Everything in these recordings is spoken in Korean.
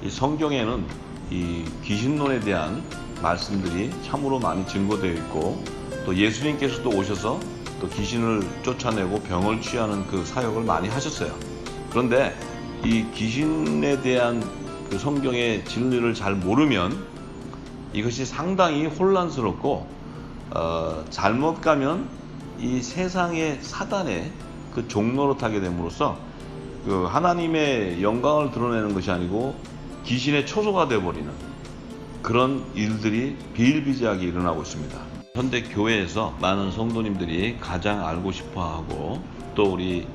이 성경에는 이 귀신론에 대한 말씀들이 참으로 많이 증거되어 있고, 또 예수님께서도 오셔서 또 귀신을 쫓아내고 병을 취하는 그 사역을 많이 하셨어요. 그런데 이 귀신에 대한 그 성경의 진리를 잘 모르면 이것이 상당히 혼란스럽고, 잘못 가면 이 세상의 사단의 그 종로로 타게 됨으로써 그 하나님의 영광을 드러내는 것이 아니고 귀신의 초소가 되어버리는 그런 일들이 비일비재하게 일어나고 있습니다. 현대 교회에서 많은 성도님들이 가장 알고 싶어하고, 또 우리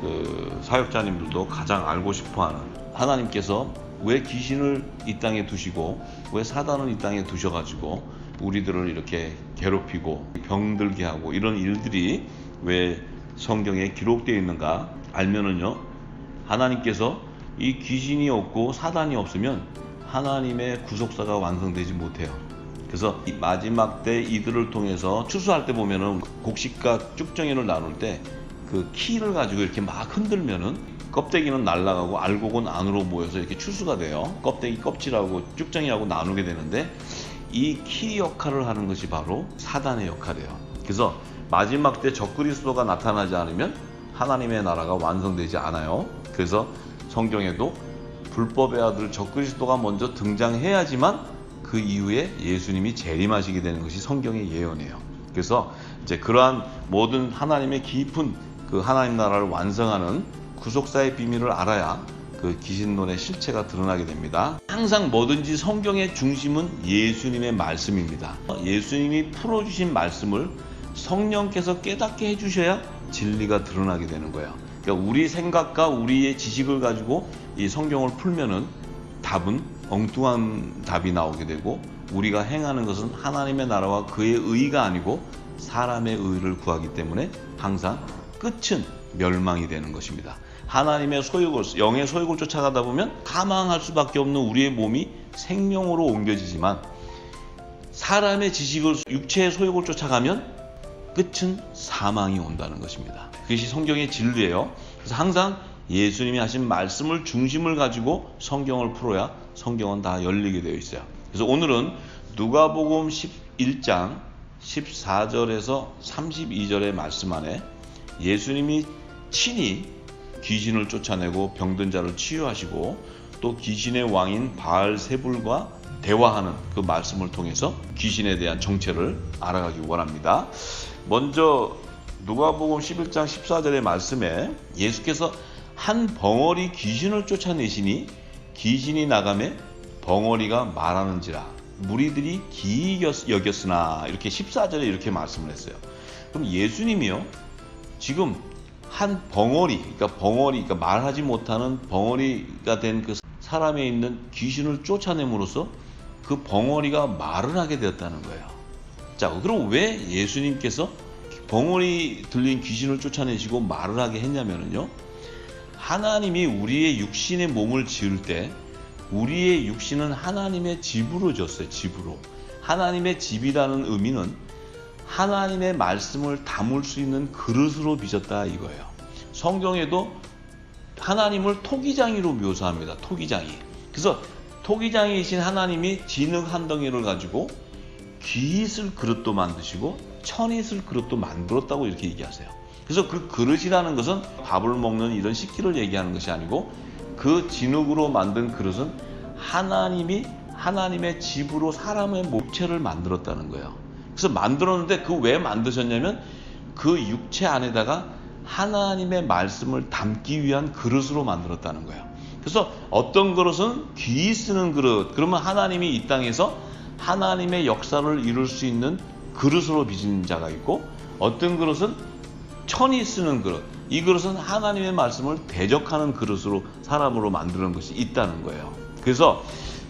그 사역자님들도 가장 알고 싶어하는, 하나님께서 왜 귀신을 이 땅에 두시고 왜 사단을 이 땅에 두셔가지고 우리들을 이렇게 괴롭히고 병들게 하고 이런 일들이 왜 성경에 기록되어 있는가 알면은요, 하나님께서 이 귀신이 없고 사단이 없으면 하나님의 구속사가 완성되지 못해요. 그래서 이 마지막 때 이들을 통해서 추수할 때 보면은 곡식과 쭉정이를 나눌 때 그 키를 가지고 이렇게 막 흔들면은 껍데기는 날아가고 알곡은 안으로 모여서 이렇게 추수가 돼요. 껍데기 껍질하고 쭉정이하고 나누게 되는데, 이 키 역할을 하는 것이 바로 사단의 역할이에요. 그래서 마지막 때 적그리스도가 나타나지 않으면 하나님의 나라가 완성되지 않아요. 그래서 성경에도 불법의 아들 적그리스도가 먼저 등장해야지만 그 이후에 예수님이 재림하시게 되는 것이 성경의 예언이에요. 그래서 이제 그러한 모든 하나님의 깊은 그 하나님 나라를 완성하는 구속사의 비밀을 알아야 그 귀신론의 실체가 드러나게 됩니다. 항상 뭐든지 성경의 중심은 예수님의 말씀입니다. 예수님이 풀어주신 말씀을 성령께서 깨닫게 해주셔야 진리가 드러나게 되는 거예요. 그러니까 우리 생각과 우리의 지식을 가지고 이 성경을 풀면은 답은 엉뚱한 답이 나오게 되고, 우리가 행하는 것은 하나님의 나라와 그의 의가 아니고 사람의 의를 구하기 때문에 항상 끝은 멸망이 되는 것입니다. 하나님의 소욕을, 영의 소욕을 쫓아가다 보면 사망할 수밖에 없는 우리의 몸이 생명으로 옮겨지지만, 사람의 지식을, 육체의 소욕을 쫓아가면 끝은 사망이 온다는 것입니다. 그것이 성경의 진리예요. 그래서 항상 예수님이 하신 말씀을 중심을 가지고 성경을 풀어야 성경은 다 열리게 되어 있어요. 그래서 오늘은 누가복음 11장 14절에서 32절의 말씀 안에 예수님이 친히 귀신을 쫓아내고 병든 자를 치유하시고, 또 귀신의 왕인 바알세불과 대화하는 그 말씀을 통해서 귀신에 대한 정체를 알아가기 원합니다. 먼저 누가복음 11장 14절의 말씀에 예수께서 한 벙어리 귀신을 쫓아내시니 귀신이 나가매 벙어리가 말하는지라 무리들이 기이 여겼으나, 이렇게 14절에 이렇게 말씀을 했어요. 그럼 예수님이요, 지금 한 벙어리, 그러니까 말하지 못하는 벙어리가 된 그 사람에 있는 귀신을 쫓아냄으로써 그 벙어리가 말을 하게 되었다는 거예요. 자, 그럼 왜 예수님께서 벙어리 들린 귀신을 쫓아내시고 말을 하게 했냐면요, 하나님이 우리의 육신의 몸을 지을 때 우리의 육신은 하나님의 집으로 졌어요. 집으로. 하나님의 집이라는 의미는 하나님의 말씀을 담을 수 있는 그릇으로 빚었다 이거예요. 성경에도 하나님을 토기장이로 묘사합니다. 토기장이. 그래서 토기장이신 하나님이 진흙 한 덩이를 가지고 귀 있을 그릇도 만드시고 천 있을 그릇도 만들었다고 이렇게 얘기하세요. 그래서 그 그릇이라는 것은 밥을 먹는 이런 식기를 얘기하는 것이 아니고, 그 진흙으로 만든 그릇은 하나님이 하나님의 집으로 사람의 목체를 만들었다는 거예요. 그래서 만들었는데 그 왜 만드셨냐면 그 육체 안에다가 하나님의 말씀을 담기 위한 그릇으로 만들었다는 거예요. 그래서 어떤 그릇은 귀 쓰는 그릇, 그러면 하나님이 이 땅에서 하나님의 역사를 이룰 수 있는 그릇으로 빚은 자가 있고, 어떤 그릇은 천이 쓰는 그릇, 이 그릇은 하나님의 말씀을 대적하는 그릇으로 사람으로 만드는 것이 있다는 거예요. 그래서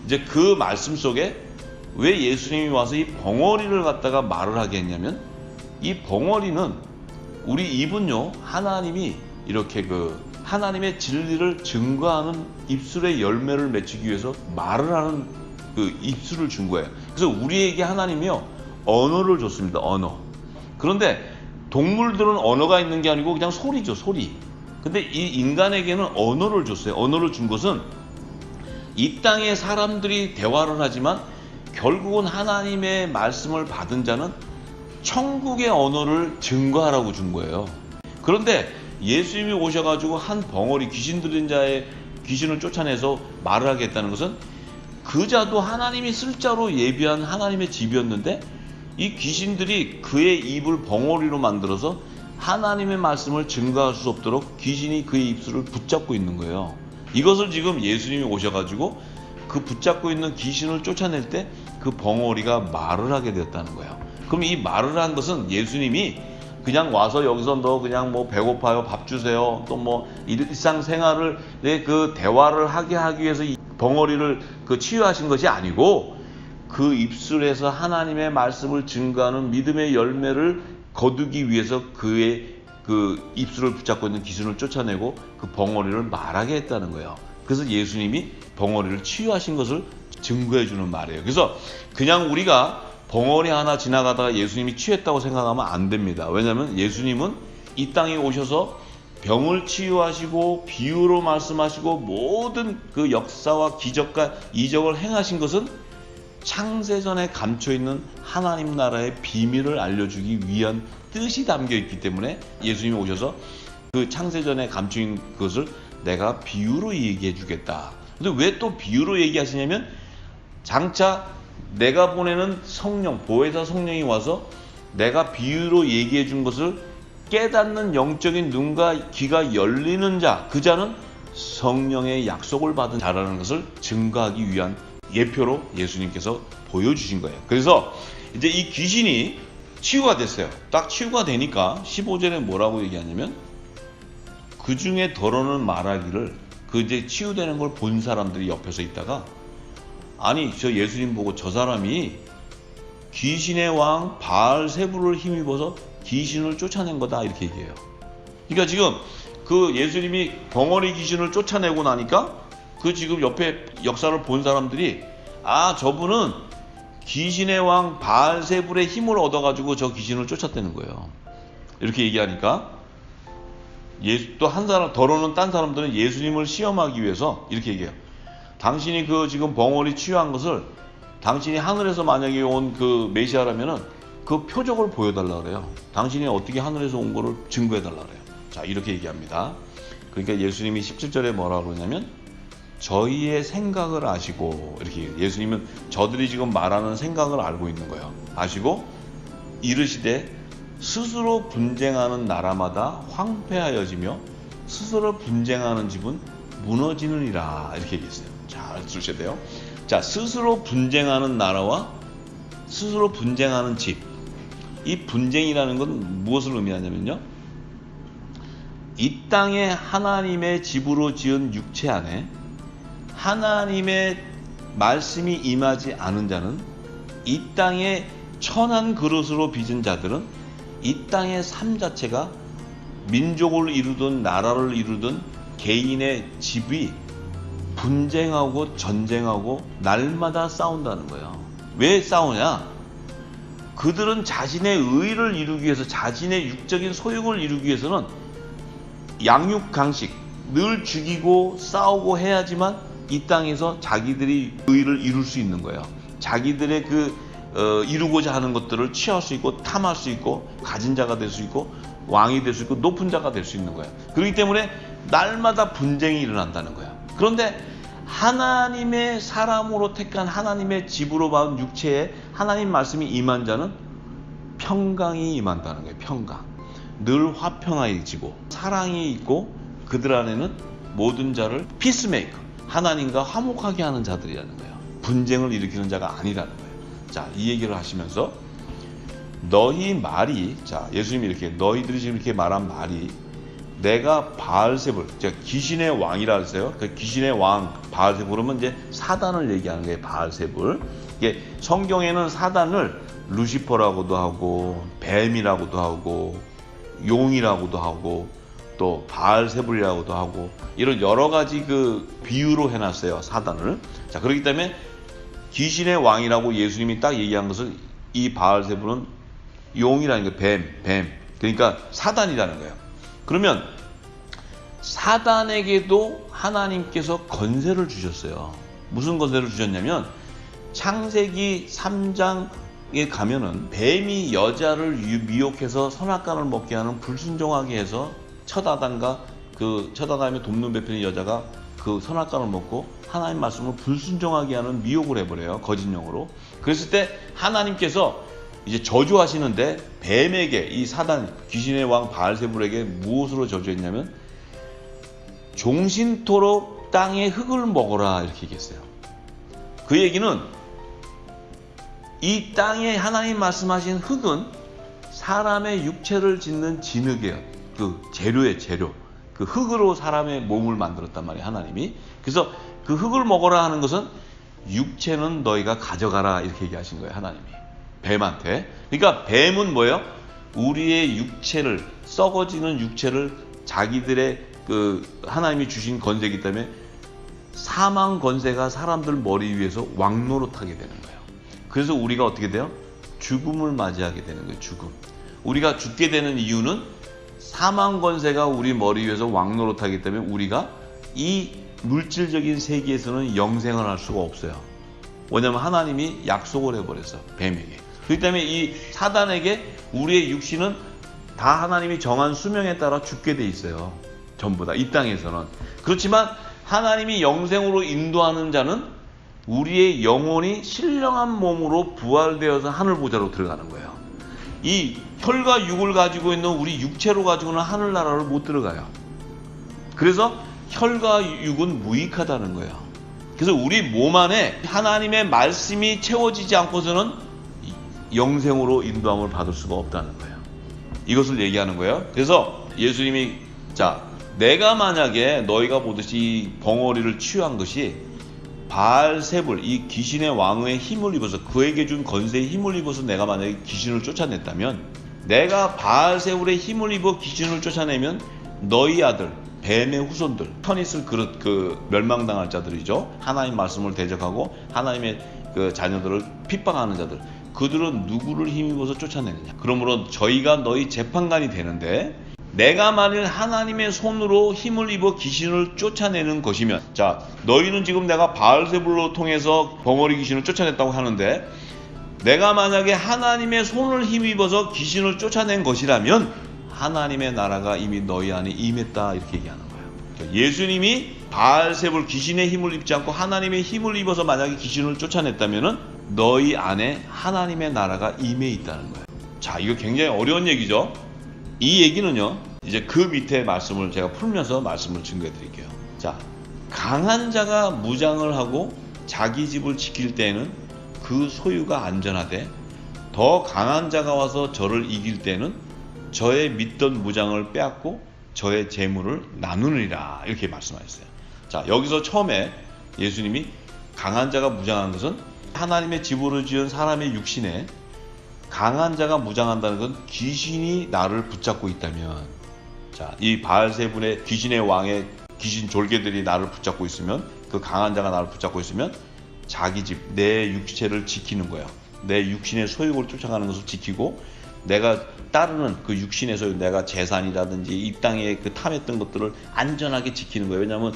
이제 그 말씀 속에 왜 예수님이 와서 이 벙어리를 갖다가 말을 하게 했냐면, 이 벙어리는 우리 입은요, 하나님이 이렇게 그 하나님의 진리를 증거하는 입술의 열매를 맺히기 위해서 말을 하는 그 입술을 준 거예요. 그래서 우리에게 하나님이요, 언어를 줬습니다. 언어. 그런데 동물들은 언어가 있는 게 아니고 그냥 소리죠, 소리. 근데 이 인간에게는 언어를 줬어요. 언어를 준 것은 이 땅의 사람들이 대화를 하지만 결국은 하나님의 말씀을 받은 자는 천국의 언어를 증거하라고 준 거예요. 그런데 예수님이 오셔가지고 한 벙어리 귀신 들린 자의 귀신을 쫓아내서 말을 하겠다는 것은 그 자도 하나님이 쓸 자로 예비한 하나님의 집이었는데 이 귀신들이 그의 입을 벙어리로 만들어서 하나님의 말씀을 증거할 수 없도록 귀신이 그의 입술을 붙잡고 있는 거예요. 이것을 지금 예수님이 오셔가지고 그 붙잡고 있는 귀신을 쫓아낼 때 그 벙어리가 말을 하게 되었다는 거예요. 그럼 이 말을 한 것은 예수님이 그냥 와서 여기서 너 그냥 뭐 배고파요 밥 주세요 또 뭐 일상생활을 그 대화를 하게 하기 위해서 이 벙어리를 그 치유하신 것이 아니고 그 입술에서 하나님의 말씀을 증거하는 믿음의 열매를 거두기 위해서 그의 그 입술을 붙잡고 있는 귀신을 쫓아내고 그 벙어리를 말하게 했다는 거예요. 그래서 예수님이 벙어리를 치유하신 것을 증거해 주는 말이에요. 그래서 그냥 우리가 벙어리 하나 지나가다가 예수님이 치유했다고 생각하면 안 됩니다. 왜냐하면 예수님은 이 땅에 오셔서 병을 치유하시고 비유로 말씀하시고 모든 그 역사와 기적과 이적을 행하신 것은 창세전에 감춰있는 하나님 나라의 비밀을 알려주기 위한 뜻이 담겨있기 때문에 예수님이 오셔서 그 창세전에 감춰있는 것을 내가 비유로 얘기해 주겠다. 근데 왜 또 비유로 얘기하시냐면 장차 내가 보내는 성령, 보혜사 성령이 와서 내가 비유로 얘기해 준 것을 깨닫는 영적인 눈과 귀가 열리는 자, 그 자는 성령의 약속을 받은 자라는 것을 증거하기 위한 예표로 예수님께서 보여주신 거예요. 그래서 이제 이 귀신이 치유가 됐어요. 딱 치유가 되니까 15절에 뭐라고 얘기하냐면 그 중에 더러는 말하기를 그 이제 치유되는 걸 본 사람들이 옆에서 있다가 아니 저 예수님 보고 저 사람이 귀신의 왕 바알세불을 힘입어서 귀신을 쫓아낸 거다 이렇게 얘기해요. 그러니까 지금 그 예수님이 벙어리 귀신을 쫓아내고 나니까 그 지금 옆에 역사를 본 사람들이 아 저분은 귀신의 왕 바알세불의 힘을 얻어가지고 저 귀신을 쫓았다는 거예요. 이렇게 얘기하니까 또 한 사람 더러는 딴 사람들은 예수님을 시험하기 위해서 이렇게 얘기해요. 당신이 그 지금 벙어리 치유한 것을 당신이 하늘에서 만약에 온 그 메시아라면은 그 표적을 보여달라 그래요. 당신이 어떻게 하늘에서 온 거를 증거해달라 그래요. 자 이렇게 얘기합니다. 그러니까 예수님이 17절에 뭐라고 그러냐면 저희의 생각을 아시고 이렇게 예수님은 저들이 지금 말하는 생각을 알고 있는 거예요. 아시고 이르시되 스스로 분쟁하는 나라마다 황폐하여지며 스스로 분쟁하는 집은 무너지느니라 이렇게 얘기했어요. 잘 들으셔야 돼요. 자, 스스로 분쟁하는 나라와 스스로 분쟁하는 집. 이 분쟁이라는 건 무엇을 의미하냐면요. 이 땅에 하나님의 집으로 지은 육체 안에 하나님의 말씀이 임하지 않은 자는 이 땅에 천한 그릇으로 빚은 자들은 이 땅의 삶 자체가 민족을 이루든 나라를 이루든 개인의 집이 분쟁하고 전쟁하고 날마다 싸운다는 거예요. 왜 싸우냐? 그들은 자신의 의를 이루기 위해서 자신의 육적인 소욕을 이루기 위해서는 양육 강식 늘 죽이고 싸우고 해야지만 이 땅에서 자기들이 의를 이룰 수 있는 거예요. 자기들의 이루고자 하는 것들을 취할 수 있고 탐할 수 있고 가진 자가 될 수 있고 왕이 될 수 있고 높은 자가 될 수 있는 거예요. 그렇기 때문에 날마다 분쟁이 일어난다는 거예요. 그런데 하나님의 사람으로 택한 하나님의 집으로 받은 육체에 하나님 말씀이 임한 자는 평강이 임한다는 거예요. 평강. 늘 화평하여지고 사랑이 있고 그들 안에는 모든 자를 피스메이커 하나님과 화목하게 하는 자들이라는 거예요. 분쟁을 일으키는 자가 아니라는 거예요. 자, 이 얘기를 하시면서 너희 말이 자 예수님이 이렇게 너희들이 지금 이렇게 말한 말이 내가 바알세불, 귀신의 왕이라 했어요. 그 귀신의 왕 바알세불은 이제 사단을 얘기하는 거예요. 바알세불. 이게 성경에는 사단을 루시퍼라고도 하고 뱀이라고도 하고 용이라고도 하고 또 바알세불이라고도 하고 이런 여러 가지 그 비유로 해놨어요. 사단을. 자 그렇기 때문에 귀신의 왕이라고 예수님이 딱 얘기한 것은 이 바알세불은 용이라는 거 뱀. 그러니까 사단이라는 거예요. 그러면 사단에게도 하나님께서 권세를 주셨어요. 무슨 권세를 주셨냐면 창세기 3장에 가면은 뱀이 여자를 미혹해서 선악과를 먹게 하는 불순종하게 해서 첫 아담과 첫 아담의 돕는 베푸는 여자가 그 선악과를 먹고 하나님 말씀을 불순종하게 하는 미혹을 해버려요. 거짓 영으로. 그랬을 때 하나님께서 이제 저주하시는데 뱀에게, 이 사단 귀신의 왕 바알세불에게 무엇으로 저주했냐면 종신토록 땅의 흙을 먹어라 이렇게 얘기했어요. 그 얘기는 이 땅에 하나님 말씀하신 흙은 사람의 육체를 짓는 진흙이에요. 그 재료의 재료. 그 흙으로 사람의 몸을 만들었단 말이에요, 하나님이. 그래서 그 흙을 먹어라 하는 것은 육체는 너희가 가져가라 이렇게 얘기하신 거예요, 하나님이. 뱀한테. 그러니까 뱀은 뭐예요? 우리의 육체를, 썩어지는 육체를 자기들의 하나님이 주신 권세이기 때문에 사망 권세가 사람들 머리 위에서 왕노릇하게 되는 거예요. 그래서 우리가 어떻게 돼요? 죽음을 맞이하게 되는 거예요. 죽음. 우리가 죽게 되는 이유는 사망 권세가 우리 머리 위에서 왕노릇하기 때문에 우리가 이 물질적인 세계에서는 영생을 할 수가 없어요. 왜냐하면 하나님이 약속을 해버렸어, 뱀에게. 그렇기 때문에 이 사단에게 우리의 육신은 다 하나님이 정한 수명에 따라 죽게 돼 있어요. 전부 다 이 땅에서는. 그렇지만 하나님이 영생으로 인도하는 자는 우리의 영혼이 신령한 몸으로 부활되어서 하늘 보좌로 들어가는 거예요. 이 혈과 육을 가지고 있는 우리 육체로 가지고는 하늘나라를 못 들어가요. 그래서 혈과 육은 무익하다는 거예요. 그래서 우리 몸 안에 하나님의 말씀이 채워지지 않고서는 영생으로 인도함을 받을 수가 없다는 거예요. 이것을 얘기하는 거예요. 그래서 예수님이 내가 만약에 너희가 보듯이 이 벙어리를 치유한 것이 바알세불, 이 귀신의 왕의 힘을 입어서, 그에게 준 권세의 힘을 입어서 내가 만약에 귀신을 쫓아냈다면, 내가 바알세불의 힘을 입어 귀신을 쫓아내면 너희 아들, 뱀의 후손들, 편 있을 그릇, 멸망당할 자들이죠. 하나님 말씀을 대적하고 하나님의 자녀들을 핍박하는 자들, 그들은 누구를 힘입어서 쫓아내느냐. 그러므로 저희가 너희 재판관이 되는데, 내가 만일 하나님의 손으로 힘을 입어 귀신을 쫓아내는 것이면, 너희는 지금 내가 바알세불로 통해서 벙어리 귀신을 쫓아냈다고 하는데, 내가 만약에 하나님의 손을 힘입어서 귀신을 쫓아낸 것이라면 하나님의 나라가 이미 너희 안에 임했다 이렇게 얘기하는 거예요. 예수님이 바알세불 귀신의 힘을 입지 않고 하나님의 힘을 입어서 만약에 귀신을 쫓아냈다면 너희 안에 하나님의 나라가 임해 있다는 거예요. 이거 굉장히 어려운 얘기죠. 이 얘기는요, 이제 그 밑에 말씀을 제가 풀면서 말씀을 증거해 드릴게요. 강한 자가 무장을 하고 자기 집을 지킬 때에는 그 소유가 안전하되, 더 강한 자가 와서 저를 이길 때는 저의 믿던 무장을 빼앗고 저의 재물을 나누느니라 이렇게 말씀하셨어요. 여기서 처음에 예수님이 강한 자가 무장하는 것은 하나님의 집으로 지은 사람의 육신에 강한 자가 무장한다는 건 귀신이 나를 붙잡고 있다면, 이 바알세불의 귀신의 왕의 귀신 졸개들이 나를 붙잡고 있으면, 그 강한 자가 나를 붙잡고 있으면 자기 집, 내 육체를 지키는 거예요. 내 육신의 소유를 쫓아가는 것을 지키고, 내가 따르는 그 육신의 소유, 내가 재산이라든지 이 땅에 탐했던 것들을 안전하게 지키는 거예요. 왜냐하면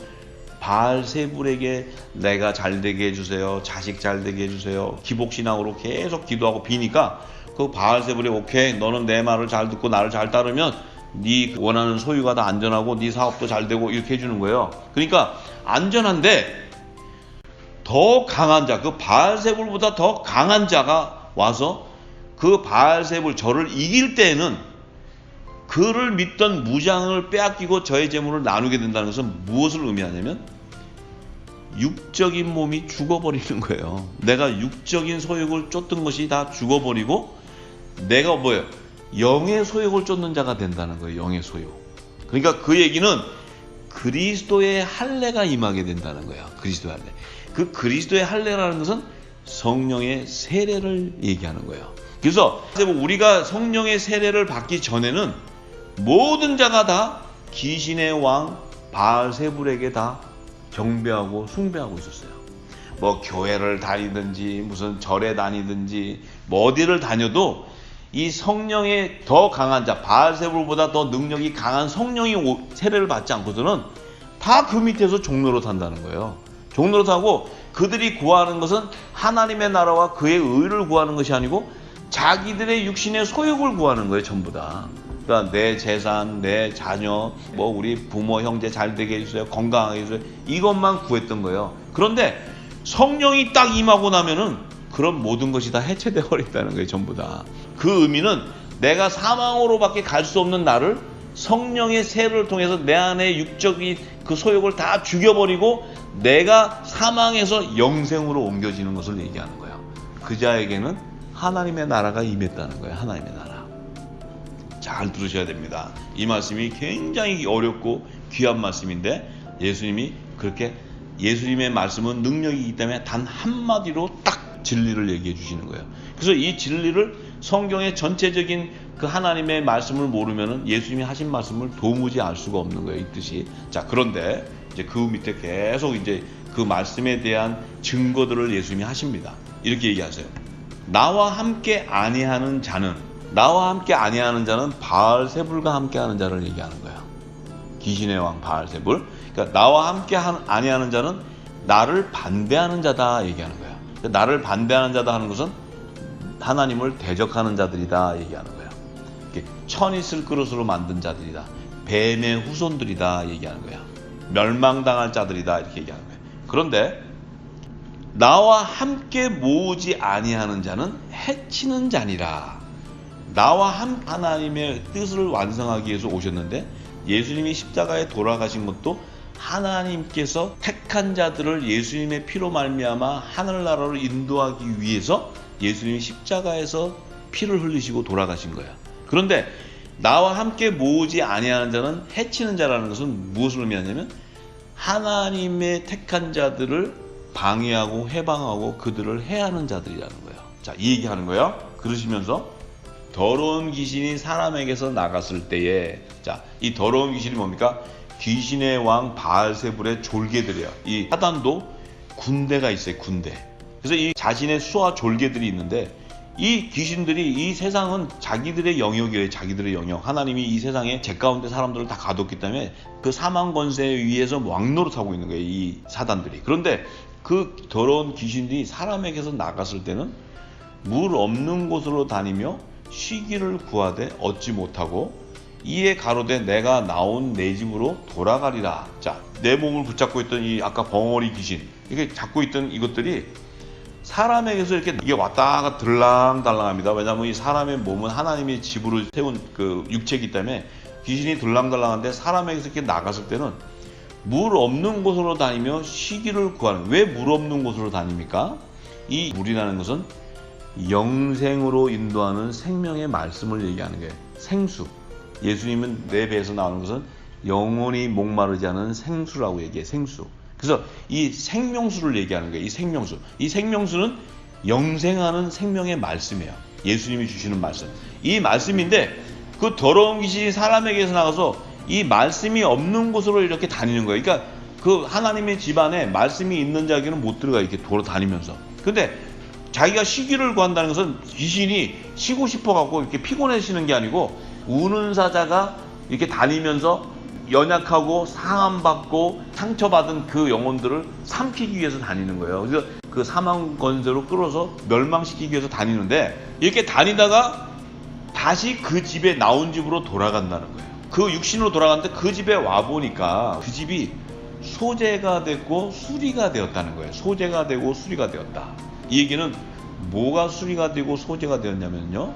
바알세불에게 내가 잘되게 해주세요, 자식 잘되게 해주세요, 기복신앙으로 계속 기도하고 비니까 그 바알세불이 오케이, 너는 내 말을 잘 듣고 나를 잘 따르면 네 원하는 소유가 다 안전하고 네 사업도 잘 되고 이렇게 해주는 거예요. 그러니까 안전한데, 더 강한 자, 그 바알세불보다 더 강한 자가 와서 그 바알세불, 저를 이길 때에는 그를 믿던 무장을 빼앗기고 저의 재물을 나누게 된다는 것은 무엇을 의미하냐면 육적인 몸이 죽어버리는 거예요. 내가 육적인 소욕을 쫓던 것이 다 죽어버리고 내가 영의 소욕을 쫓는 자가 된다는 거예요. 영의 소욕. 그러니까 그 얘기는 그리스도의 할례가 임하게 된다는 거예요. 그리스도의 할례. 그 그리스도의 할례라는 것은 성령의 세례를 얘기하는 거예요. 그래서 우리가 성령의 세례를 받기 전에는 모든 자가 다 귀신의 왕 바알세불에게 다 경배하고 숭배하고 있었어요. 교회를 다니든지 무슨 절에 다니든지 어디를 다녀도 이 성령의 더 강한 자, 바알세불보다 더 능력이 강한 성령이 세례를 받지 않고서는 다 그 밑에서 종노릇 한다는 거예요. 종노릇하고 그들이 구하는 것은 하나님의 나라와 그의 의를 구하는 것이 아니고 자기들의 육신의 소욕을 구하는 거예요, 전부 다. 그러니까 내 재산, 내 자녀, 뭐 우리 부모, 형제 잘 되게 해주세요, 건강하게 해주세요, 이것만 구했던 거예요. 그런데 성령이 딱 임하고 나면은 그런 모든 것이 다 해체되어 버린다는 거예요, 전부 다. 그 의미는 내가 사망으로밖에 갈 수 없는 나를 성령의 세를 통해서 내 안에 육적인 그 소욕을 다 죽여버리고 내가 사망에서 영생으로 옮겨지는 것을 얘기하는 거예요. 그 자에게는 하나님의 나라가 임했다는 거예요. 하나님의 나라. 잘 들으셔야 됩니다. 이 말씀이 굉장히 어렵고 귀한 말씀인데 예수님이 그렇게, 예수님의 말씀은 능력이기 때문에 단 한마디로 딱 진리를 얘기해 주시는 거예요. 그래서 이 진리를 성경의 전체적인 그 하나님의 말씀을 모르면은 예수님이 하신 말씀을 도무지 알 수가 없는 거예요, 이 뜻이. 자, 그런데 이제 그 밑에 계속 이제 그 말씀에 대한 증거들을 예수님이 하십니다. 이렇게 얘기하세요. 나와 함께 아니하는 자는, 나와 함께 아니하는 자는 바알세불과 함께하는 자를 얘기하는 거예요. 귀신의 왕 바알세불. 그러니까 나와 함께 아니하는 자는 나를 반대하는 자다 얘기하는 거예요. 그러니까 나를 반대하는 자다 하는 것은 하나님을 대적하는 자들이다 얘기하는 거예요. 천이 쓸 그릇으로 만든 자들이다, 뱀의 후손들이다 얘기하는 거예요. 멸망당할 자들이다 이렇게 얘기하는 거예요. 그런데 나와 함께 모으지 아니하는 자는 해치는 자니라. 나와 하나님의 뜻을 완성하기 위해서 오셨는데, 예수님이 십자가에 돌아가신 것도 하나님께서 택한 자들을 예수님의 피로 말미암아 하늘나라로 인도하기 위해서 예수님이 십자가에서 피를 흘리시고 돌아가신 거예요. 그런데 나와 함께 모으지 아니하는 자는 해치는 자라는 것은 무엇을 의미하냐면 하나님의 택한 자들을 방해하고 해방하고 그들을 해하는 자들이라는 거예요. 자, 이 얘기하는 거예요. 그러시면서 더러운 귀신이 사람에게서 나갔을 때에, 자, 이 더러운 귀신이 뭡니까? 귀신의 왕 바알세불의 졸개들이에요. 이 사단도 군대가 있어요, 군대. 그래서 이 자신의 수하 졸개들이 있는데, 이 귀신들이, 이 세상은 자기들의 영역이에요. 자기들의 영역. 하나님이 이 세상에 제 가운데 사람들을 다 가뒀기 때문에 그 사망 권세에 의해서 왕노릇하고 있는 거예요, 이 사단들이. 그런데 그 더러운 귀신들이 사람에게서 나갔을 때는 물 없는 곳으로 다니며 쉬기를 구하되 얻지 못하고 이에 가로되 내가 나온 내 집으로 돌아가리라. 자, 내 몸을 붙잡고 있던 이 아까 벙어리 귀신, 이게 잡고 있던 이것들이 사람에게서 이렇게 이게 왔다가 들랑달랑합니다. 왜냐하면 이 사람의 몸은 하나님이 집으로 세운 그 육체이기 때문에 귀신이 들랑달랑한데, 사람에게서 이렇게 나갔을 때는 물 없는 곳으로 다니며 쉬기를 구하는. 왜 물 없는 곳으로 다닙니까? 이 물이라는 것은 영생으로 인도하는 생명의 말씀을 얘기하는 거예요. 생수. 예수님은 내 배에서 나오는 것은 영원히 목마르지 않은 생수라고 얘기해. 생수. 그래서 이 생명수를 얘기하는 거예요. 이 생명수. 이 생명수는 영생하는 생명의 말씀이에요. 예수님이 주시는 말씀. 이 말씀인데 그 더러운 귀신이 사람에게서 나가서 이 말씀이 없는 곳으로 이렇게 다니는 거예요. 그러니까 그 하나님의 집안에 말씀이 있는 자에게는 못 들어가, 이렇게 돌아다니면서. 근데 자기가 쉬기를 구한다는 것은 귀신이 쉬고 싶어 갖고 이렇게 피곤해지는 게 아니고, 우는 사자가 이렇게 다니면서 연약하고 상함받고 상처받은 그 영혼들을 삼키기 위해서 다니는 거예요. 그래서 그 사망 권세로 끌어서 멸망시키기 위해서 다니는데, 이렇게 다니다가 다시 그 집에, 나온 집으로 돌아간다는 거예요. 그 육신으로 돌아갔는데 그 집에 와보니까 그 집이 소재가 됐고 수리가 되었다는 거예요. 소재가 되고 수리가 되었다. 이 얘기는 뭐가 수리가 되고 소재가 되었냐면요,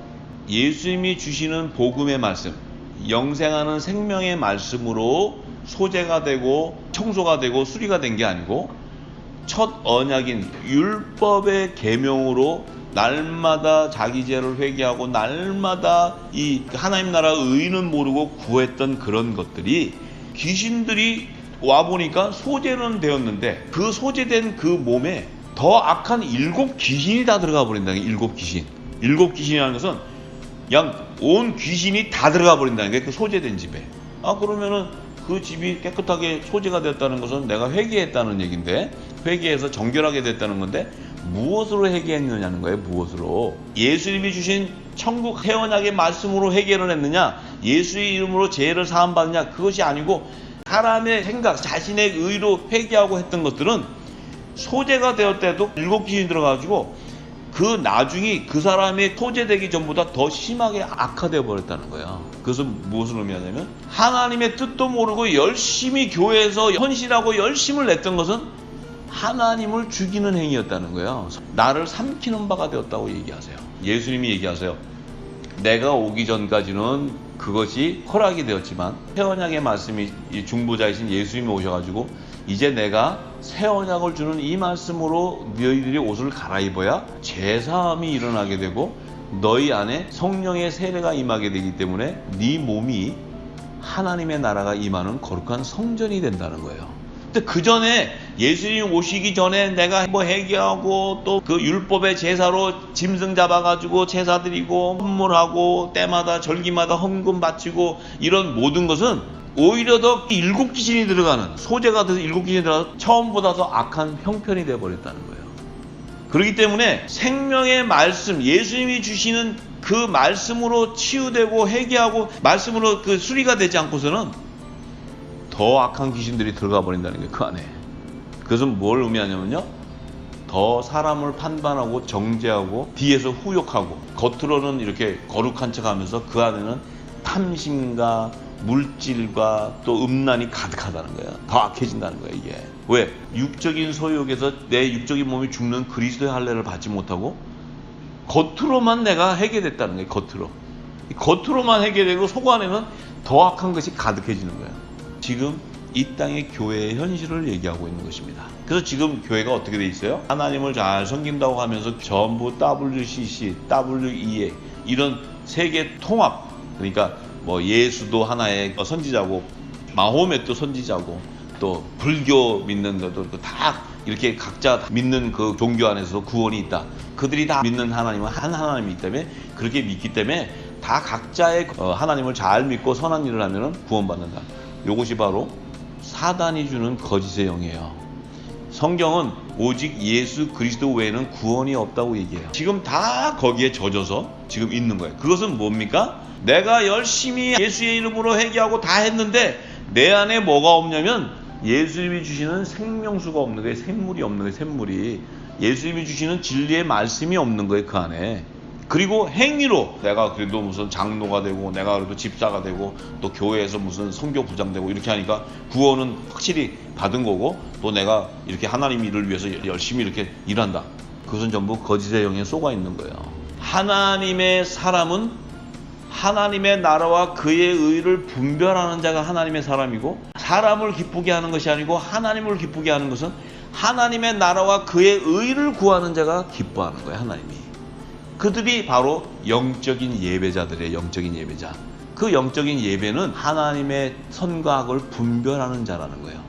예수님이 주시는 복음의 말씀, 영생하는 생명의 말씀으로 소재가 되고 청소가 되고 수리가 된 게 아니고, 첫 언약인 율법의 계명으로 날마다 자기 죄를 회개하고 날마다 이 하나님 나라 의는 모르고 구했던 그런 것들이 귀신들이 와보니까 소재는 되었는데, 그 소재된 그 몸에 더 악한 7 귀신이 다 들어가 버린다는 게, 7 귀신. 7 귀신이라는 것은 그냥 온 귀신이 다 들어가 버린다는 게 그 소재된 집에. 아, 그러면은 그 집이 깨끗하게 소재가 되었다는 것은 내가 회개했다는 얘기인데, 회개해서 정결하게 됐다는 건데, 무엇으로 회개했느냐는 거예요. 무엇으로? 예수님이 주신 천국 해언약의 말씀으로 회개를 했느냐, 예수의 이름으로 죄를 사함 받느냐, 그것이 아니고 사람의 생각, 자신의 의로 회개하고 했던 것들은 소재가 되었대도 7귀신이 들어가지고 그 나중에 그 사람의 소재되기 전보다 더 심하게 악화되어 버렸다는 거예요. 그것은 무엇을 의미하냐면 하나님의 뜻도 모르고 열심히 교회에서 헌신하고 열심을 냈던 것은 하나님을 죽이는 행위였다는 거예요. 나를 삼키는 바가 되었다고 얘기하세요. 예수님이 얘기하세요. 내가 오기 전까지는 그것이 허락이 되었지만 새 언약의 말씀이 중보자이신 예수님이 오셔가지고 이제 내가 새 언약을 주는 이 말씀으로 너희들이 옷을 갈아입어야 제사함이 일어나게 되고 너희 안에 성령의 세례가 임하게 되기 때문에 네 몸이 하나님의 나라가 임하는 거룩한 성전이 된다는 거예요. 근데 그 전에 예수님 오시기 전에 내가 뭐 회개하고 또 그 율법의 제사로 짐승 잡아가지고 제사 드리고 헌물하고 때마다 절기마다 헌금 바치고 이런 모든 것은 오히려 더 7귀신이 들어가는 소재가 돼서 7귀신이 들어가서 처음보다 더 악한 형편이 되어버렸다는 거예요. 그렇기 때문에 생명의 말씀, 예수님이 주시는 그 말씀으로 치유되고 회개하고 말씀으로 그 수리가 되지 않고서는 더 악한 귀신들이 들어가 버린다는 게 그 안에. 그것은 뭘 의미하냐면요, 더 사람을 판단하고 정죄하고 뒤에서 후욕하고 겉으로는 이렇게 거룩한 척하면서 그 안에는 탐심과 물질과 또 음란이 가득하다는 거예요. 더 악해진다는 거예요. 이게 왜? 육적인 소욕에서 내 육적인 몸이 죽는 그리스도의 할례를 받지 못하고 겉으로만 내가 해결됐다는 거예요. 겉으로만 해결되고 속 안에는 더 악한 것이 가득해지는 거예요. 지금 이 땅의 교회의 현실을 얘기하고 있는 것입니다. 그래서 지금 교회가 어떻게 돼 있어요? 하나님을 잘 섬긴다고 하면서 전부 WCC, WEA 이런 세계 통합, 그러니까 뭐 예수도 하나의 선지자고 마호멧도 선지자고 또 불교 믿는 것도 다 이렇게 각자 믿는 그 종교 안에서 구원이 있다. 그들이 다 믿는 하나님은 한 하나님이 있기 때문에 그렇게 믿기 때문에 다 각자의 하나님을 잘 믿고 선한 일을 하면 구원받는다. 이것이 바로 사단이 주는 거짓의 영이에요. 성경은 오직 예수 그리스도 외에는 구원이 없다고 얘기해요. 지금 다 거기에 젖어서 지금 있는 거예요. 그것은 뭡니까? 내가 열심히 예수의 이름으로 회개하고 다 했는데 내 안에 뭐가 없냐면 예수님이 주시는 생명수가 없는 거예요. 샘물이 없는 거예요. 샘물이. 예수님이 주시는 진리의 말씀이 없는 거예요. 그 안에. 그리고 행위로 내가 그래도 무슨 장로가 되고 내가 그래도 집사가 되고 또 교회에서 무슨 선교 부장 되고 이렇게 하니까 구원은 확실히 받은 거고 또 내가 이렇게 하나님 일을 위해서 열심히 이렇게 일한다. 그것은 전부 거짓의 영에 쏘가 있는 거예요. 하나님의 사람은 하나님의 나라와 그의 의를 분별하는 자가 하나님의 사람이고, 사람을 기쁘게 하는 것이 아니고 하나님을 기쁘게 하는 것은 하나님의 나라와 그의 의를 구하는 자가 기뻐하는 거예요. 하나님이. 그들이 바로 영적인 예배자들이에요. 영적인 예배자. 그 영적인 예배는 하나님의 선과 악을 분별하는 자라는 거예요.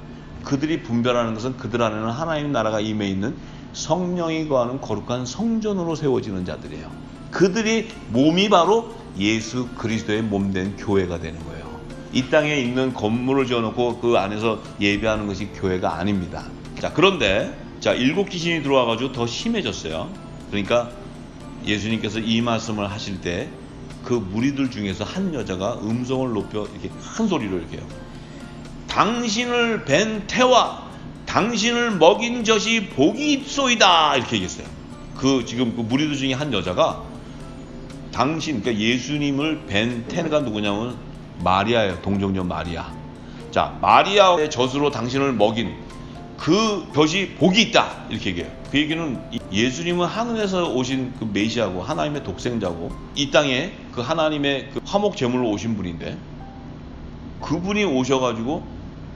그들이 분별하는 것은 그들 안에는 하나님 나라가 임해 있는 성령이 거하는 거룩한 성전으로 세워지는 자들이에요. 그들이 몸이 바로 예수 그리스도의 몸된 교회가 되는 거예요. 이 땅에 있는 건물을 지어놓고 그 안에서 예배하는 것이 교회가 아닙니다. 자, 그런데 7귀신이 들어와가지고 더 심해졌어요. 그러니까 예수님께서 이 말씀을 하실 때 그 무리들 중에서 한 여자가 음성을 높여 이렇게 큰 소리로 이렇게 해요. 당신을 뵌 태와 당신을 먹인 젖이 복이 있소이다, 이렇게 얘기했어요. 지금 그 무리들 중에 한 여자가 그러니까 예수님을 뵌 태가 누구냐면 마리아예요. 동정녀 마리아. 자, 마리아의 젖으로 당신을 먹인 그 젖이 복이 있다, 이렇게 얘기해요. 그 얘기는 예수님은 하늘에서 오신 그 메시아고 하나님의 독생자고 이 땅에 그 하나님의 그 화목 제물로 오신 분인데, 그분이 오셔가지고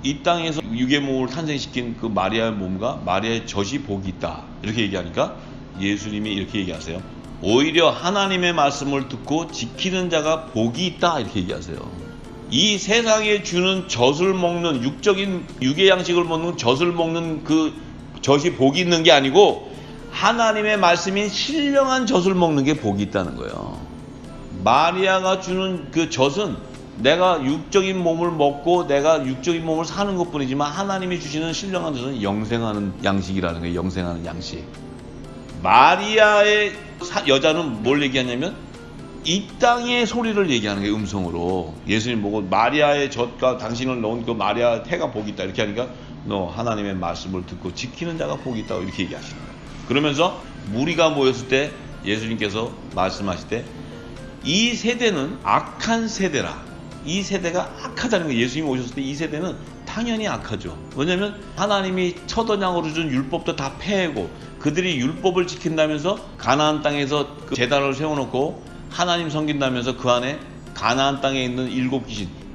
이 땅에서 유괴모를 탄생시킨 그 마리아의 몸과 마리아의 젖이 복이 있다, 이렇게 얘기하니까 예수님이 이렇게 얘기하세요. 오히려 하나님의 말씀을 듣고 지키는 자가 복이 있다, 이렇게 얘기하세요. 이 세상에 주는 젖을 먹는 육적인 유괴 양식을 먹는 젖을 먹는 그 젖이 복이 있는 게 아니고 하나님의 말씀인 신령한 젖을 먹는 게 복이 있다는 거예요. 마리아가 주는 그 젖은 내가 육적인 몸을 먹고 내가 육적인 몸을 사는 것 뿐이지만 하나님이 주시는 신령한 젖은 영생하는 양식이라는 거예요. 영생하는 양식. 마리아의 여자는 뭘 얘기하냐면 이 땅의 소리를 얘기하는 게 음성으로. 예수님 보고 마리아의 젖과 당신을 넣은 그 마리아 태가 복이 있다, 이렇게 하니까 너 하나님의 말씀을 듣고 지키는 자가 복이 있다고 이렇게 얘기하시는 거예요. 그러면서 무리가 모였을 때 예수님께서 말씀하실 때 이 세대는 악한 세대라. 이 세대가 악하다는 거예요. 예수님이 오셨을 때 이 세대는 당연히 악하죠. 왜냐하면 하나님이 첫 언약으로 준 율법도 다 폐하고 그들이 율법을 지킨다면서 가나안 땅에서 그 제단을 세워놓고 하나님 섬긴다면서 그 안에 가나안 땅에 있는 7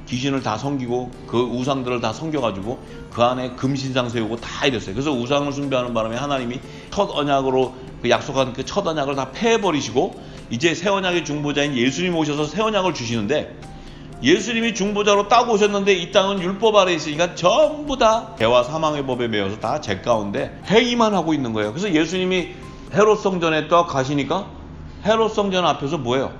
귀신을 다 섬기고 그 우상들을 다 섬겨가지고 그 안에 금신상 세우고 다 이랬어요. 그래서 우상을 숭배하는 바람에 하나님이 첫 언약으로 그 약속한 그 첫 언약을 다 폐해버리시고 이제 새 언약의 중보자인 예수님 오셔서 새 언약을 주시는데 예수님이 중보자로 딱 오셨는데 이 땅은 율법 아래 있으니까 전부 다 죄와 사망의 법에 매여서 다 죄 가운데 행위만 하고 있는 거예요. 그래서 예수님이 헤롯 성전에 딱 가시니까 헤롯 성전 앞에서 뭐예요?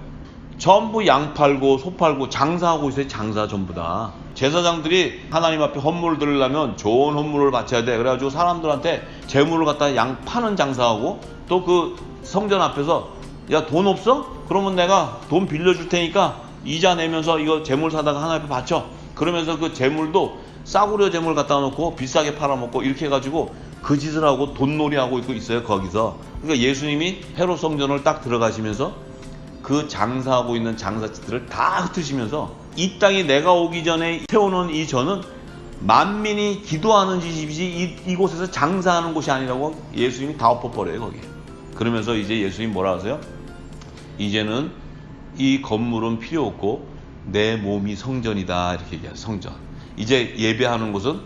전부 양 팔고 소 팔고 장사하고 있어요. 장사 전부 다. 제사장들이 하나님 앞에 헌물을 드리려면 좋은 헌물을 바쳐야 돼. 그래가지고 사람들한테 재물을 갖다 양 파는 장사하고 또 그 성전 앞에서 야, 돈 없어? 그러면 내가 돈 빌려줄 테니까 이자 내면서 이거 재물 사다가 하나님 앞에 바쳐. 그러면서 그 재물도 싸구려 재물 갖다 놓고 비싸게 팔아먹고 이렇게 해가지고 그 짓을 하고 돈놀이 하고 있고 있어요. 거기서. 그러니까 예수님이 헤롯 성전을 딱 들어가시면서 그 장사하고 있는 장사치들을 다 흩으시면서 이 땅이 내가 오기 전에 세워놓은 이 전은 만민이 기도하는 집이지 이곳에서 장사하는 곳이 아니라고 예수님이 다 엎어버려요. 거기에. 그러면서 이제 예수님 뭐라 하세요? 이제는 이 건물은 필요 없고 내 몸이 성전이다 이렇게 얘기해요. 성전. 이제 예배하는 곳은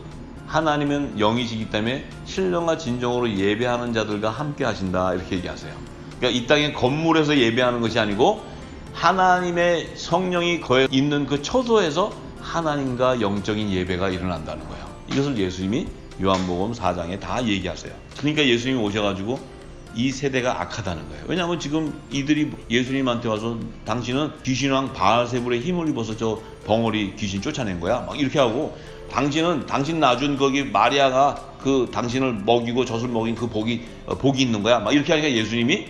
하나님은 영이시기 때문에 신령과 진정으로 예배하는 자들과 함께 하신다 이렇게 얘기하세요. 그러니까 이 땅의 건물에서 예배하는 것이 아니고 하나님의 성령이 거해 있는 그 처소에서 하나님과 영적인 예배가 일어난다는 거예요. 이것을 예수님이 요한복음 4장에 다 얘기하세요. 그러니까 예수님이 오셔가지고 이 세대가 악하다는 거예요. 왜냐하면 지금 이들이 예수님한테 와서 당신은 귀신왕 바알세불의 힘을 입어서 저 벙어리 귀신 쫓아낸 거야. 막 이렇게 하고 당신 낳아준 거기 마리아가 그 당신을 먹이고 젖을 먹인 그 복이 있는 거야. 막 이렇게 하니까 예수님이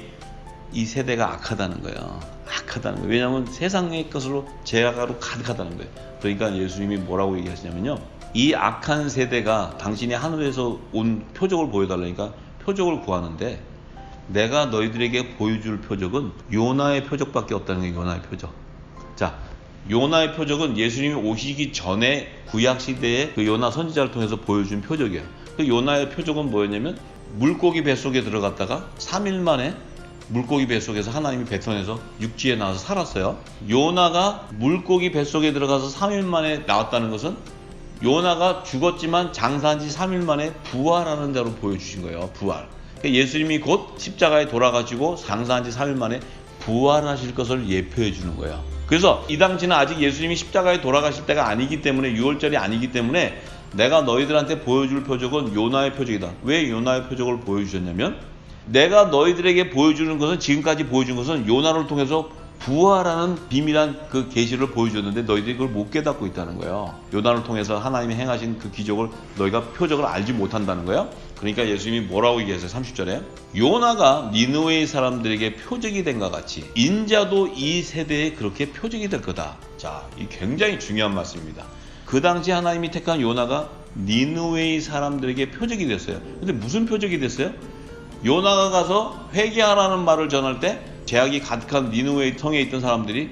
이 세대가 악하다는 거예요. 악하다는 거예요. 왜냐하면 세상의 것으로 죄악으로 가득하다는 거예요. 그러니까 예수님이 뭐라고 얘기하시냐면요. 이 악한 세대가 당신이 하늘에서 온 표적을 보여달라니까 표적을 구하는데 내가 너희들에게 보여줄 표적은 요나의 표적밖에 없다는 게 요나의 표적. 자, 요나의 표적은 예수님이 오시기 전에 구약시대에 그 요나 선지자를 통해서 보여준 표적이에요. 그 요나의 표적은 뭐였냐면 물고기 뱃속에 들어갔다가 3일 만에 물고기 뱃속에서 하나님이 뱉어내서 육지에 나와서 살았어요. 요나가 물고기 뱃속에 들어가서 3일 만에 나왔다는 것은 요나가 죽었지만 장사한 지 3일 만에 부활하는 자로 보여주신 거예요. 부활. 그러니까 예수님이 곧 십자가에 돌아가시고 장사한 지 3일 만에 부활하실 것을 예표해 주는 거예요. 그래서 이 당시는 아직 예수님이 십자가에 돌아가실 때가 아니기 때문에 6월절이 아니기 때문에 내가 너희들한테 보여줄 표적은 요나의 표적이다. 왜 요나의 표적을 보여주셨냐면 내가 너희들에게 보여주는 것은 지금까지 보여준 것은 요나를 통해서 부활하는 비밀한 그 계시를 보여줬는데 너희들이 그걸 못 깨닫고 있다는 거예요. 요나를 통해서 하나님이 행하신 그 기적을 너희가 표적을 알지 못한다는 거예요. 그러니까 예수님이 뭐라고 얘기했어요? 30절에 요나가 니느웨의 사람들에게 표적이 된 것 같이 인자도 이 세대에 그렇게 표적이 될 거다. 자, 이 굉장히 중요한 말씀입니다. 그 당시 하나님이 택한 요나가 니느웨의 사람들에게 표적이 됐어요. 근데 무슨 표적이 됐어요? 요나가 가서 회개하라는 말을 전할 때 죄악이 가득한 니느웨 성에 있던 사람들이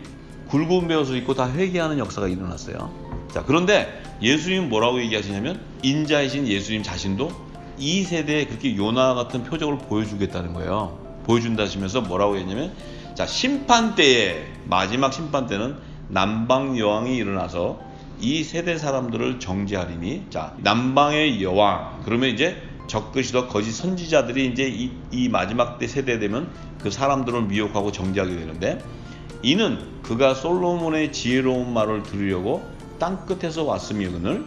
굵은 베옷을 입고 다 회개하는 역사가 일어났어요. 자, 그런데 예수님은 뭐라고 얘기하시냐면 인자이신 예수님 자신도 이 세대에 그렇게 요나 같은 표적을 보여주겠다는 거예요. 보여준다 하시면서 뭐라고 했냐면 자, 심판 때에 마지막 심판 때는 남방 여왕이 일어나서 이 세대 사람들을 정죄하리니 자, 남방의 여왕 그러면 이제 적그리스도 거짓 선지자들이 이제 이 마지막 때 세대 되면 그 사람들을 미혹하고 정죄하게 되는데 이는 그가 솔로몬의 지혜로운 말을 들으려고 땅끝에서 왔으며그늘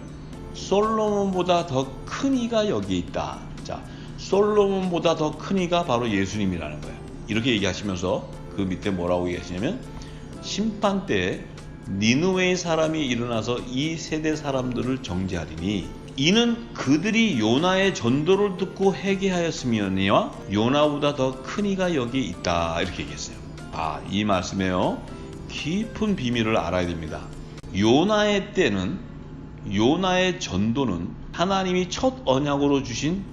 솔로몬보다 더 큰 이가 여기 있다. 자, 솔로몬보다 더 큰 이가 바로 예수님이라는 거예요. 이렇게 얘기하시면서 그 밑에 뭐라고 얘기하시냐면 심판 때에 니느웨의 사람이 일어나서 이 세대 사람들을 정죄하리니 이는 그들이 요나의 전도를 듣고 회개하였으며니와 요나보다 더 큰 이가 여기 있다. 이렇게 얘기했어요. 아, 이 말씀에요 깊은 비밀을 알아야 됩니다. 요나의 때는 요나의 전도는 하나님이 첫 언약으로 주신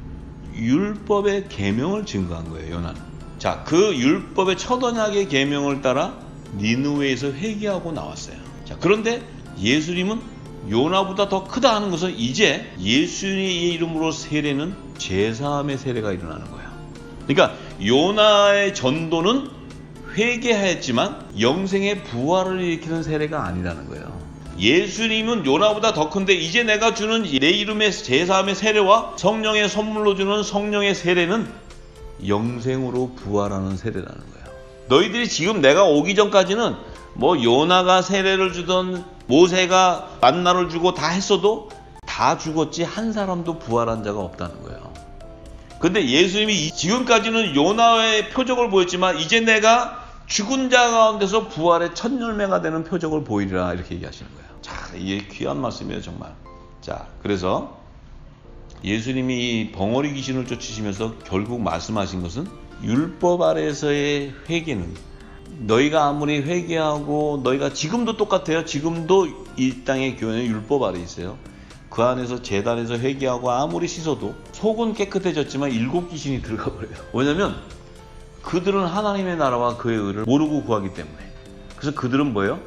율법의 계명을 증거한 거예요. 요나는. 자, 그 율법의 첫 언약의 계명을 따라 니느웨에서 회개하고 나왔어요. 자, 그런데 예수님은 요나보다 더 크다 하는 것은 이제 예수님의 이름으로 세례는 제사함의 세례가 일어나는 거예요. 그러니까 요나의 전도는 회개하였지만 영생의 부활을 일으키는 세례가 아니라는 거예요. 예수님은 요나보다 더 큰데 이제 내가 주는 내 이름의 제사함의 세례와 성령의 선물로 주는 성령의 세례는 영생으로 부활하는 세례라는 거예요. 너희들이 지금 내가 오기 전까지는 뭐 요나가 세례를 주던 모세가 만나를 주고 다 했어도 다 죽었지 한 사람도 부활한 자가 없다는 거예요. 근데 예수님이 지금까지는 요나의 표적을 보였지만 이제 내가 죽은 자 가운데서 부활의 첫 열매가 되는 표적을 보이리라 이렇게 얘기하시는 거예요. 자, 이게 귀한 말씀이에요 정말. 자, 그래서 예수님이 이 벙어리 귀신을 쫓으시면서 결국 말씀하신 것은 율법 아래에서의 회개는 너희가 아무리 회개하고 너희가 지금도 똑같아요. 지금도 이 땅의 교회는 율법 아래 있어요. 그 안에서 제단에서 회개하고 아무리 씻어도 속은 깨끗해졌지만 7 귀신이 들어가 버려요. 왜냐면 그들은 하나님의 나라와 그의 의를 모르고 구하기 때문에. 그래서 그들은 뭐예요?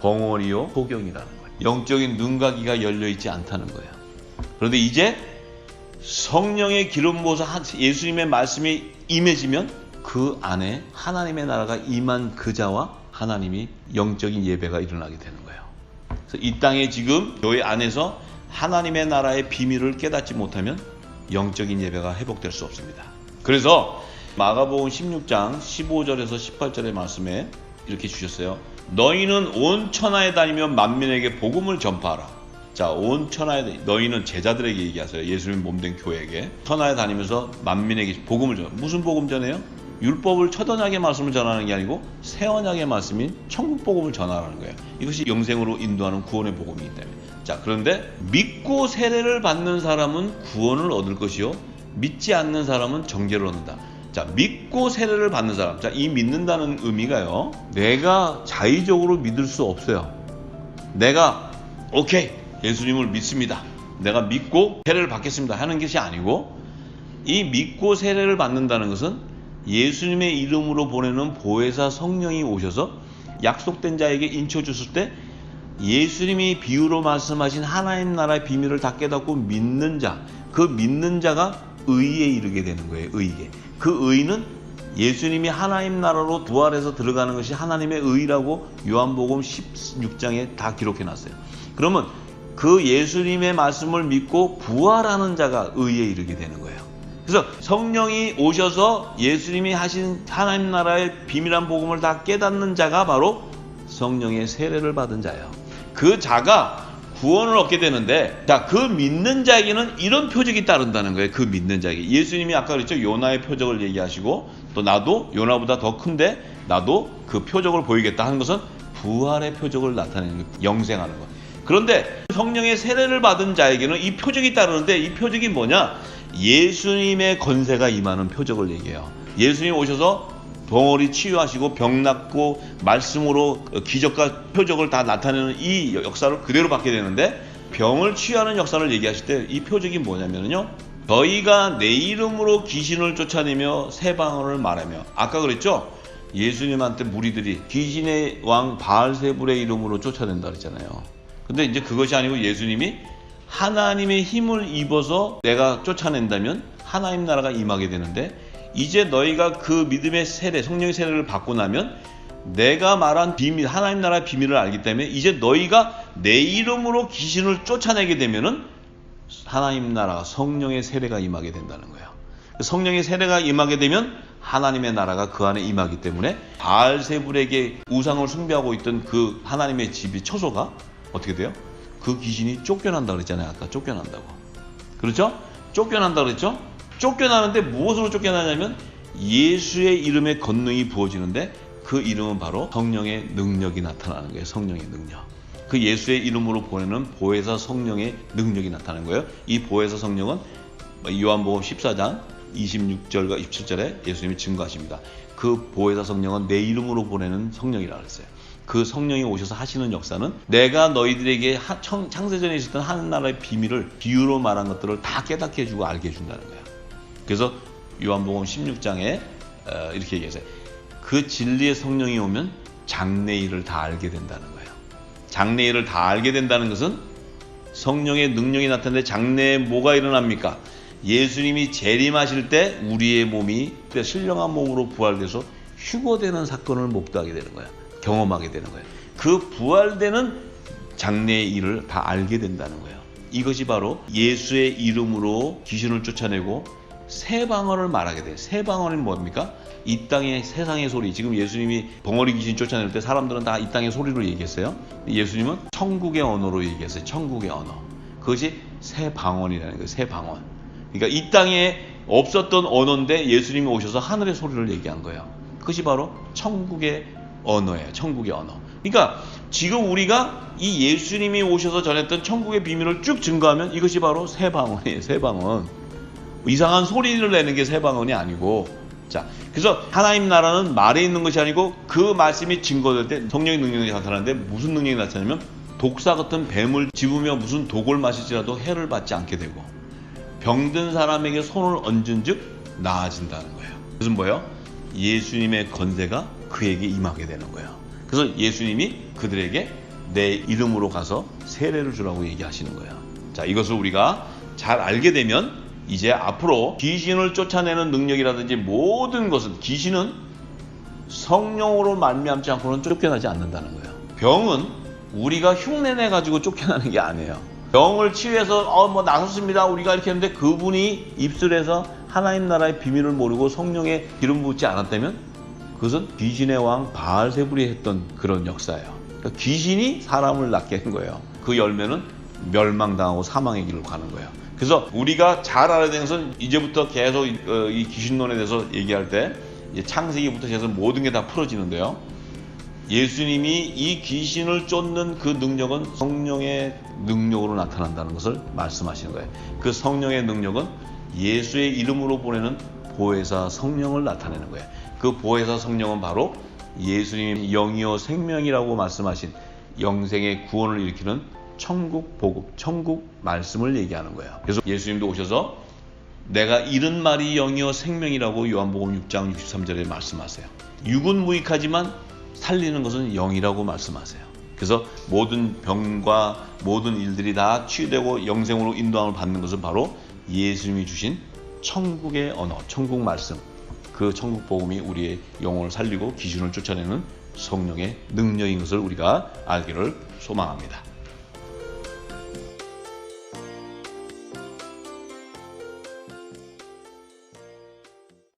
벙어리요 소경이라는 거예요. 영적인 눈과 귀가 열려있지 않다는 거예요. 그런데 이제 성령의 기름 부어서 예수님의 말씀이 임해지면 그 안에 하나님의 나라가 임한 그 자와 하나님이 영적인 예배가 일어나게 되는 거예요. 그래서 이 땅에 지금 교회 안에서 하나님의 나라의 비밀을 깨닫지 못하면 영적인 예배가 회복될 수 없습니다. 그래서 마가복음 16장 15절에서 18절의 말씀에 이렇게 주셨어요. 너희는 온 천하에 다니며 만민에게 복음을 전파하라. 자, 온 천하에 너희는 제자들에게 얘기하세요. 예수님 몸된 교회에게. 천하에 다니면서 만민에게 복음을 전해. 무슨 복음 전해요? 율법을 첫 언약의 말씀을 전하는 게 아니고 새 언약의 말씀인 천국 복음을 전하라는 거예요. 이것이 영생으로 인도하는 구원의 복음이기 때문에. 자, 그런데 믿고 세례를 받는 사람은 구원을 얻을 것이요 믿지 않는 사람은 정죄를 얻는다. 자, 믿고 세례를 받는 사람. 자, 이 믿는다는 의미가요, 내가 자의적으로 믿을 수 없어요. 내가 오케이 예수님을 믿습니다, 내가 믿고 세례를 받겠습니다 하는 것이 아니고, 이 믿고 세례를 받는다는 것은 예수님의 이름으로 보내는 보혜사 성령이 오셔서 약속된 자에게 인쳐 줬을 때 예수님이 비유로 말씀하신 하나님 나라의 비밀을 다 깨닫고 믿는 자, 그 믿는 자가 의에 이르게 되는 거예요. 의에. 그 의는 예수님이 하나님 나라로 부활해서 들어가는 것이 하나님의 의라고 요한복음 16장에 다 기록해 놨어요. 그러면 그 예수님의 말씀을 믿고 부활하는 자가 의에 이르게 되는 거예요. 그래서 성령이 오셔서 예수님이 하신 하나님 나라의 비밀한 복음을 다 깨닫는 자가 바로 성령의 세례를 받은 자예요. 그 자가 구원을 얻게 되는데, 자, 그 믿는 자에게는 이런 표적이 따른다는 거예요. 그 믿는 자에게. 예수님이 아까 그랬죠. 요나의 표적을 얘기하시고, 또 나도 요나보다 더 큰데 나도 그 표적을 보이겠다 하는 것은 부활의 표적을 나타내는 거예요. 영생하는 것. 그런데 성령의 세례를 받은 자에게는 이 표적이 따르는데, 이 표적이 뭐냐? 예수님의 건세가 임하는 표적을 얘기해요. 예수님 오셔서 벙어리 치유하시고 병 낫고 말씀으로 기적과 표적을 다 나타내는 이 역사를 그대로 받게 되는데, 병을 치유하는 역사를 얘기하실 때 이 표적이 뭐냐면요, 너희가 내 이름으로 귀신을 쫓아내며 새 방언을 말하며. 아까 그랬죠? 예수님한테 무리들이 귀신의 왕 바알세불의 이름으로 쫓아낸다 그랬잖아요. 근데 이제 그것이 아니고 예수님이 하나님의 힘을 입어서 내가 쫓아낸다면 하나님 나라가 임하게 되는데, 이제 너희가 그 믿음의 세례, 성령의 세례를 받고 나면 내가 말한 비밀, 하나님 나라의 비밀을 알기 때문에 이제 너희가 내 이름으로 귀신을 쫓아내게 되면은 하나님 나라가 성령의 세례가 임하게 된다는 거예요. 성령의 세례가 임하게 되면 하나님의 나라가 그 안에 임하기 때문에 바알세불에게 우상을 숭배하고 있던 그 하나님의 집이 처소가 어떻게 돼요? 그 귀신이 쫓겨난다 그랬잖아요. 아까 쫓겨난다고. 그렇죠? 쫓겨난다 그랬죠? 쫓겨나는데 무엇으로 쫓겨나냐면 예수의 이름에 권능이 부어지는데, 그 이름은 바로 성령의 능력이 나타나는 거예요. 성령의 능력. 그 예수의 이름으로 보내는 보혜사 성령의 능력이 나타나는 거예요. 이 보혜사 성령은 요한복음 14장 26절과 27절에 예수님이 증거하십니다. 그 보혜사 성령은 내 이름으로 보내는 성령이라고 했어요. 그 성령이 오셔서 하시는 역사는 내가 너희들에게 창세전에 있었던 하나님나라의 비밀을 비유로 말한 것들을 다 깨닫게 해주고 알게 해준다는 거예요. 그래서 요한복음 16장에 이렇게 얘기했어요. 그 진리의 성령이 오면 장래일을 다 알게 된다는 거예요. 장래일을 다 알게 된다는 것은 성령의 능력이 나타나는데 장래에 뭐가 일어납니까? 예수님이 재림하실 때 우리의 몸이 신령한 몸으로 부활돼서 휴거되는 사건을 목도하게 되는 거예요. 경험하게 되는 거예요. 그 부활되는 장래의 일을 다 알게 된다는 거예요. 이것이 바로 예수의 이름으로 귀신을 쫓아내고 새 방언을 말하게 돼요. 새 방언은 뭡니까? 이 땅의 세상의 소리. 지금 예수님이 벙어리 귀신 쫓아낼 때 사람들은 다 이 땅의 소리로 얘기했어요. 예수님은 천국의 언어로 얘기했어요. 천국의 언어. 그것이 새 방언이라는 거예요. 새 방언. 그러니까 이 땅에 없었던 언어인데 예수님이 오셔서 하늘의 소리를 얘기한 거예요. 그것이 바로 천국의 언어예요. 천국의 언어. 그러니까 지금 우리가 이 예수님이 오셔서 전했던 천국의 비밀을 쭉 증거하면 이것이 바로 새 방언이에요. 새 방언. 이상한 소리를 내는 게 새 방언이 아니고, 자, 그래서 하나님 나라는 말에 있는 것이 아니고 그 말씀이 증거될 때 성령의 능력이 나타나는데 무슨 능력이 나타나냐면 독사 같은 뱀을 집으며 무슨 독을 마실지라도 해를 받지 않게 되고 병든 사람에게 손을 얹은 즉 나아진다는 거예요. 그것은 뭐예요? 예수님의 권세가 그에게 임하게 되는 거예요. 그래서 예수님이 그들에게 내 이름으로 가서 세례를 주라고 얘기하시는 거예요. 자, 이것을 우리가 잘 알게 되면 이제 앞으로 귀신을 쫓아내는 능력이라든지 모든 것은 귀신은 성령으로 말미암지 않고는 쫓겨나지 않는다는 거예요. 병은 우리가 흉내내 가지고 쫓겨나는 게 아니에요. 병을 치유해서 뭐 나섰습니다 우리가 이렇게 했는데 그분이 입술에서 하나님 나라의 비밀을 모르고 성령의 기름 붓지 않았다면 그것은 귀신의 왕 바알세불이 했던 그런 역사예요. 그러니까 귀신이 사람을 낫게 한 거예요. 그 열매는 멸망당하고 사망의 길로 가는 거예요. 그래서 우리가 잘 알아야 되는 것은 이제부터 계속 이 귀신론에 대해서 얘기할 때 창세기부터 해서 모든 게 다 풀어지는데요. 예수님이 이 귀신을 쫓는 그 능력은 성령의 능력으로 나타난다는 것을 말씀하시는 거예요. 그 성령의 능력은 예수의 이름으로 보내는 보혜사 성령을 나타내는 거예요. 그 보혜사 성령은 바로 예수님이 영이요 생명이라고 말씀하신 영생의 구원을 일으키는 천국 복음, 천국 말씀을 얘기하는 거예요. 그래서 예수님도 오셔서 내가 이른 말이 영이요 생명이라고 요한복음 6장 63절에 말씀하세요. 육은 무익하지만 살리는 것은 영이라고 말씀하세요. 그래서 모든 병과 모든 일들이 다 치유되고 영생으로 인도함을 받는 것은 바로 예수님이 주신 천국의 언어, 천국 말씀, 그 천국 복음이 우리의 영혼을 살리고 귀신을 쫓아내는 성령의 능력인 것을 우리가 알기를 소망합니다.